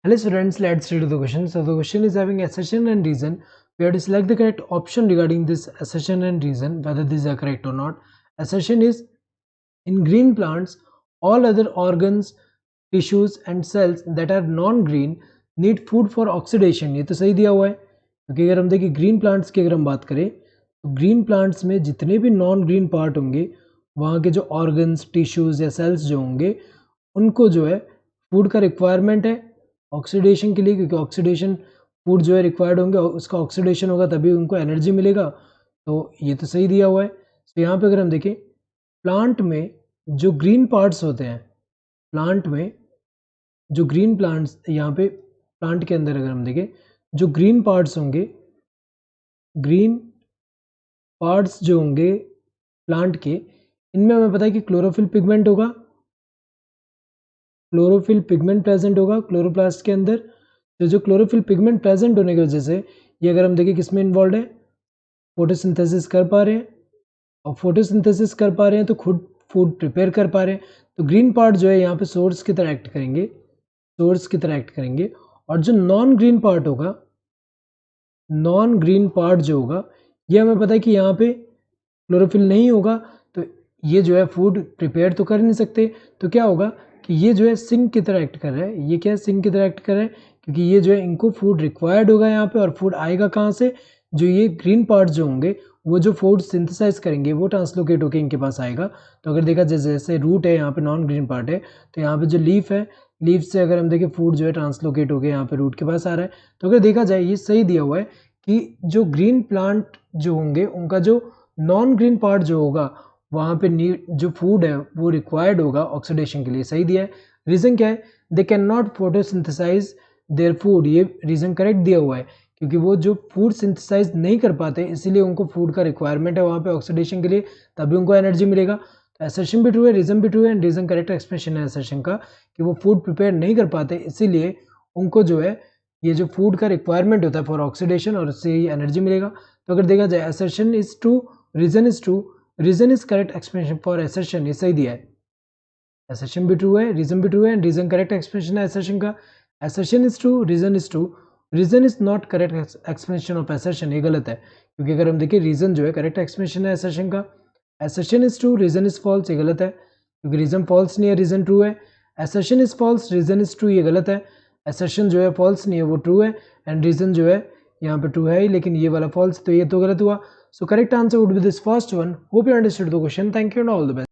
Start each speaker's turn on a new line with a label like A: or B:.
A: Hello students, let's read the question. So the question is having assertion and reason. We have to select the correct option regarding this assertion and reason, whether these are correct or not. Assertion is, in green plants, all other organs, tissues and cells that are non-green need food for oxidation. ये तो सही दिया हुआ है, क्योंकि अगर हम देखें ग्रीन प्लांट्स की अगर हम बात करें तो ग्रीन प्लांट्स में जितने भी नॉन ग्रीन पार्ट होंगे वहाँ के जो ऑर्गन्स, टिश्यूज़ या सेल्स जो होंगे उनको जो है फूड का रिक्वायरमेंट है ऑक्सीडेशन के लिए, क्योंकि ऑक्सीडेशन फूड जो है रिक्वायर्ड होंगे, उसका ऑक्सीडेशन होगा तभी उनको एनर्जी मिलेगा। तो ये तो सही दिया हुआ है। तो यहाँ पे अगर हम देखें प्लांट में जो ग्रीन पार्ट्स होते हैं, प्लांट में जो ग्रीन प्लांट्स, यहाँ पे प्लांट के अंदर अगर हम देखें जो ग्रीन पार्ट्स होंगे, ग्रीन पार्ट्स जो होंगे प्लांट के, इनमें हमें पता है कि क्लोरोफिल पिगमेंट होगा, क्लोरोफिल पिगमेंट प्रेजेंट होगा क्लोरोप्लास्ट के अंदर। तो जो क्लोरोफिल पिगमेंट प्रेजेंट होने की वजह से ये अगर हम देखें किसमें इन्वॉल्व है, फोटोसिंथेसिस कर पा रहे हैं, और फोटोसिंथेसिस कर पा रहे हैं तो खुद फूड प्रिपेयर कर पा रहे हैं। तो ग्रीन पार्ट जो है यहाँ पे सोर्स की तरह एक्ट करेंगे, सोर्स की तरह एक्ट करेंगे। और जो नॉन ग्रीन पार्ट होगा, नॉन ग्रीन पार्ट जो होगा, ये हमें पता है कि यहाँ पे क्लोरोफिल नहीं होगा, तो ये जो है फूड प्रिपेयर तो कर नहीं सकते। तो क्या होगा कि ये जो है सिंक की तरह एक्ट कर रहा है। ये क्या है, सिंक की तरह एक्ट कर रहा है, क्योंकि ये जो है इनको फूड रिक्वायर्ड होगा यहाँ पे, और फूड आएगा कहाँ से, जो ये ग्रीन पार्ट जो होंगे वो जो फूड सिंथेसाइज करेंगे वो ट्रांसलोकेट होकर इनके पास आएगा। तो अगर देखा जाए जैसे रूट है, यहाँ पे नॉन ग्रीन पार्ट है, तो यहाँ पे जो लीफ है, लीफ से अगर हम देखें फूड जो है ट्रांसलोकेट होकर यहाँ पे रूट के पास आ रहा है। तो अगर देखा जाए ये सही दिया हुआ है कि जो ग्रीन प्लांट जो होंगे उनका जो नॉन ग्रीन पार्ट जो होगा वहाँ पे जो फूड है वो रिक्वायर्ड होगा ऑक्सीडेशन के लिए, सही दिया है। रीज़न क्या है, they can not photosynthesize their food, ये रीज़न करेक्ट दिया हुआ है, क्योंकि वो जो फूड सिंथेसाइज नहीं कर पाते इसीलिए उनको फूड का रिक्वायरमेंट है वहाँ पे ऑक्सीडेशन के लिए, तभी उनको एनर्जी मिलेगा। तो असर्शन भी ट्रू है, रीज़न भी ट्रू है, एंड रीज़न करेक्ट एक्सप्रेशन है असर्शन का कि वो फूड प्रिपेयर नहीं कर पाते इसीलिए उनको जो है ये जो फूड का रिक्वायरमेंट होता है फॉर ऑक्सीडेशन, और उससे ही एनर्जी मिलेगा। तो अगर देखा जाए assertion is true, reason is true, reason is correct expression for assertion, ये सही दिया है। असर्शन भी ट्रू है, रीज़न भी ट्रू है, एंड रीज़न करेक्ट एक्सप्रेशन है असर्शन का। Assertion is true, reason is true, reason is not correct expression of assertion, ये गलत है, क्योंकि अगर हम देखें रीज़न जो है करेक्ट एक्सप्रेशन है असर्शन का। Assertion is true, reason is false, ये गलत है, क्योंकि रीज़न फॉल्स नहीं है, रीज़न ट्रू है। Assertion is false, reason is true, ये गलत है। असर्शन जो है फॉल्स नहीं है, वो ट्रू है, एंड रीज़न जो है यहाँ पे ट्रू है ही, लेकिन ये वाला फॉल्स, तो ये तो गलत हुआ। So correct answer would be this first one. Hope you understood the question. Thank you and all the best.